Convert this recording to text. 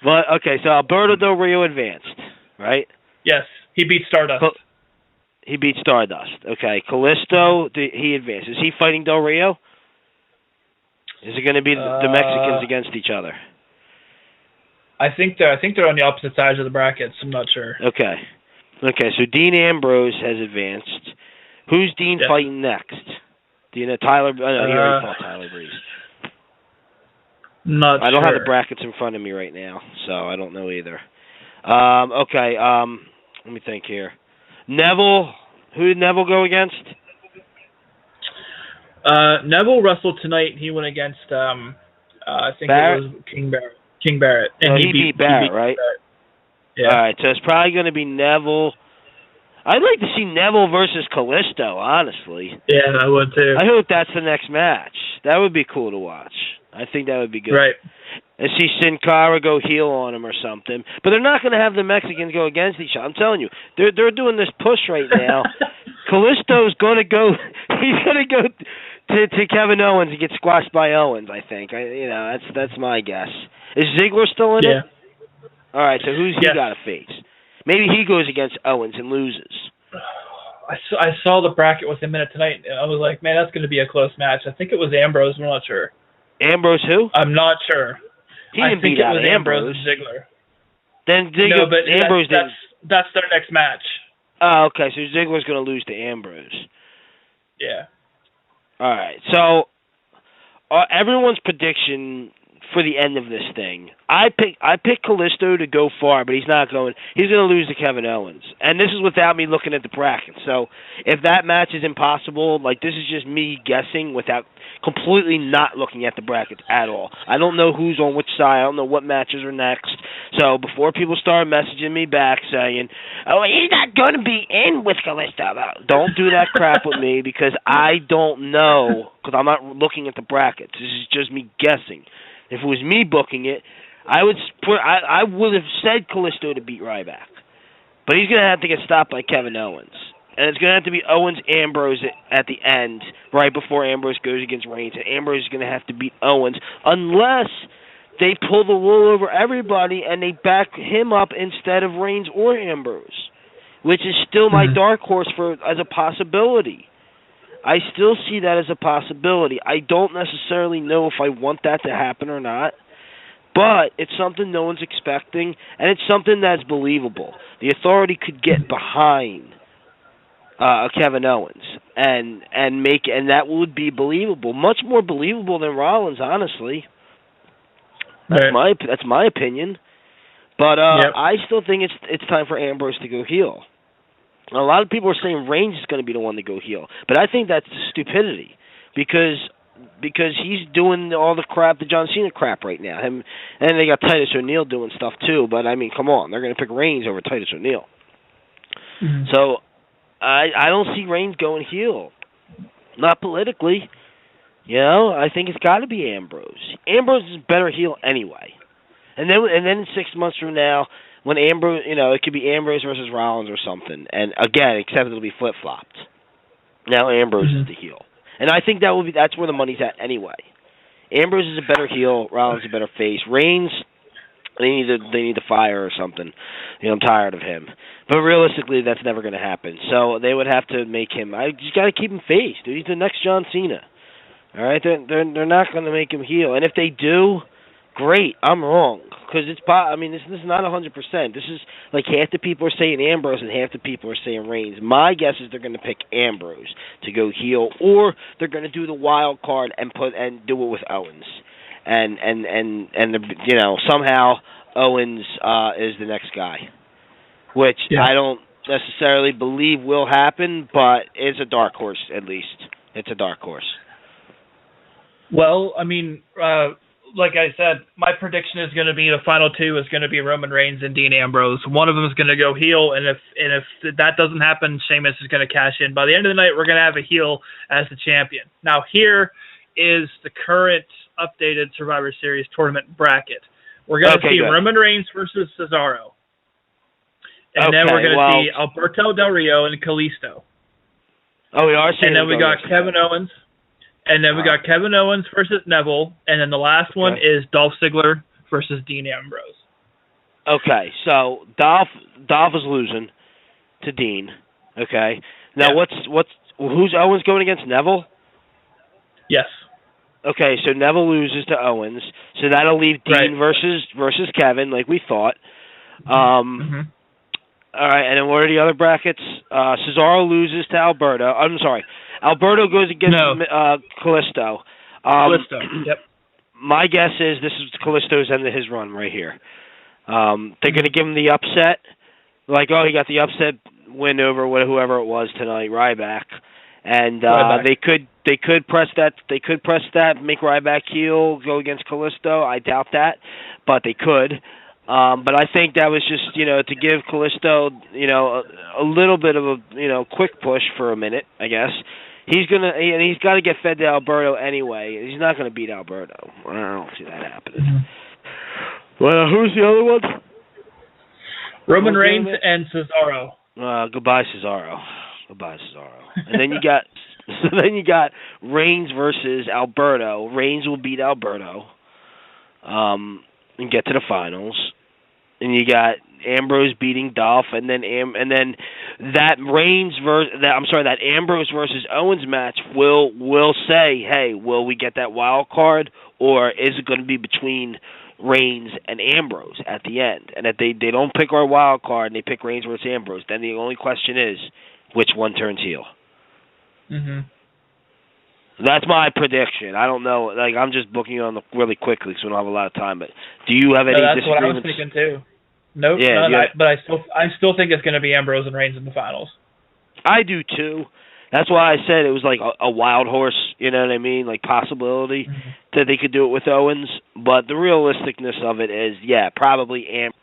But okay, so Alberto Del Rio advanced, right? Yes, he beat Stardust. He beat Stardust. Okay, Kalisto, he advanced. Is he fighting Del Rio? Is it going to be the Mexicans against each other? I think they're on the opposite sides of the brackets. I'm not sure. Okay, so Dean Ambrose has advanced. Who's Dean fighting next? Do you know Tyler? Oh, no, he already fought Tyler Breeze. I don't have the brackets in front of me right now, so I don't know either. Okay, let me think here. Neville, who did Neville go against? Neville wrestled tonight. He went against, I think Barrett? It was King Barrett. And he beat Barrett, right? Barrett. Yeah. All right, so it's probably going to be Neville. I'd like to see Neville versus Kalisto, honestly. Yeah, I would too. I hope that's the next match. That would be cool to watch. I think that would be good. Right. And see Sin Cara go heel on him or something. But they're not going to have the Mexicans go against each other. I'm telling you, they're doing this push right now. Kalisto's going to go. He's going to go to Kevin Owens and get squashed by Owens. I think. That's my guess. Is Ziggler still in it? All right. So who's he got to face? Maybe he goes against Owens and loses. I saw the bracket with him in it tonight. And I was like, man, that's going to be a close match. I think it was Ambrose. I'm not sure. Ambrose who? I'm not sure. He didn't beat out Ambrose. And Ziggler. Then Ziggler, no, but Ambrose that's their next match. Oh, okay. So Ziggler's going to lose to Ambrose. Yeah. All right. So everyone's prediction for the end of this thing. I pick Kalisto to go far, but he's not going. He's going to lose to Kevin Owens, and this is without me looking at the bracket. So if that match is impossible, this is just me guessing without completely not looking at the brackets at all. I don't know who's on which side. I don't know what matches are next. So before people start messaging me back saying, "Oh, he's not going to be in with Kalisto," don't do that crap with me because I don't know because I'm not looking at the brackets. This is just me guessing. If it was me booking it, I would have said Kalisto to beat Ryback. But he's going to have to get stopped by Kevin Owens. And it's going to have to be Owens-Ambrose at the end, right before Ambrose goes against Reigns. And Ambrose is going to have to beat Owens unless they pull the wool over everybody and they back him up instead of Reigns or Ambrose, which is still my dark horse as a possibility. I still see that as a possibility. I don't necessarily know if I want that to happen or not, but it's something no one's expecting, and it's something that's believable. The Authority could get behind Kevin Owens and that would be believable, much more believable than Rollins, honestly. That's my opinion. But I still think it's time for Ambrose to go heel. A lot of people are saying Reigns is going to be the one to go heel, but I think that's stupidity because he's doing all the crap, the John Cena crap right now. And they got Titus O'Neil doing stuff too, but I mean, come on, they're going to pick Reigns over Titus O'Neil. Mm-hmm. So I don't see Reigns going heel, not politically. I think it's got to be Ambrose. Ambrose is a better heel anyway, and then 6 months from now. When Ambrose, it could be Ambrose versus Rollins or something. And again, except it'll be flip-flopped. Now Ambrose is the heel. And I think that's where the money's at anyway. Ambrose is a better heel, Rollins is a better face. Reigns, they need to fire or something. I'm tired of him. But realistically, that's never going to happen. So they would have to make him, I just got to keep him face, dude. He's the next John Cena. All right? They're not going to make him heel. And if they do, great. I'm wrong. Because this is not 100%. This is like half the people are saying Ambrose and half the people are saying Reigns. My guess is they're going to pick Ambrose to go heel, or they're going to do the wild card and do it with Owens, and somehow Owens is the next guy, which I don't necessarily believe will happen, but it's a dark horse at least. It's a dark horse. Well, I mean. Like I said, my prediction is going to be the final two is going to be Roman Reigns and Dean Ambrose. One of them is going to go heel, and if that doesn't happen, Sheamus is going to cash in. By the end of the night, we're going to have a heel as the champion. Now, here is the current updated Survivor Series tournament bracket. We're going to see Roman Reigns versus Cesaro. And then we're going to see Alberto Del Rio and Kalisto. Oh, we are seeing. And then we got Kevin Owens. And then we got Kevin Owens versus Neville. And then the last one is Dolph Ziggler versus Dean Ambrose. Okay, so Dolph is losing to Dean. Okay, now Yeah. who's Owens going against? Neville. Yes. Okay, so Neville loses to Owens, so that'll leave Dean versus Kevin, like we thought. Mm-hmm. All right, and then what are the other brackets? Cesaro loses to Alberto. I'm sorry, Alberto goes against Kalisto. Kalisto. Yep. My guess is this is Kalisto's end of his run right here. They're going to give him the upset, like, oh, he got the upset win over whoever it was tonight, Ryback, and they could press that. They could press that, make Ryback heel, go against Kalisto. I doubt that, but they could. But I think that was just, to give Kalisto, a little bit of a, quick push for a minute, I guess. He's got to get fed to Alberto anyway. He's not gonna beat Alberto. I don't see that happening. Mm-hmm. Well, who's the other one? Roman Reigns and Cesaro. Goodbye, Cesaro. And then you got Reigns versus Alberto. Reigns will beat Alberto, and get to the finals. And you got Ambrose beating Dolph, and then that Ambrose versus Owens match will say, hey, will we get that wild card, or is it going to be between Reigns and Ambrose at the end? And if they don't pick our wild card and they pick Reigns versus Ambrose, then the only question is which one turns heel. Mhm. That's my prediction. I don't know. Like, I'm just booking you on really quickly because we don't have a lot of time. But do you have any disagreements? That's what I was thinking too. Nope. Yeah, but I still think it's going to be Ambrose and Reigns in the finals. I do too. That's why I said it was like a wild horse. You know what I mean? Like possibility that they could do it with Owens. But the realisticness of it is, probably Ambrose.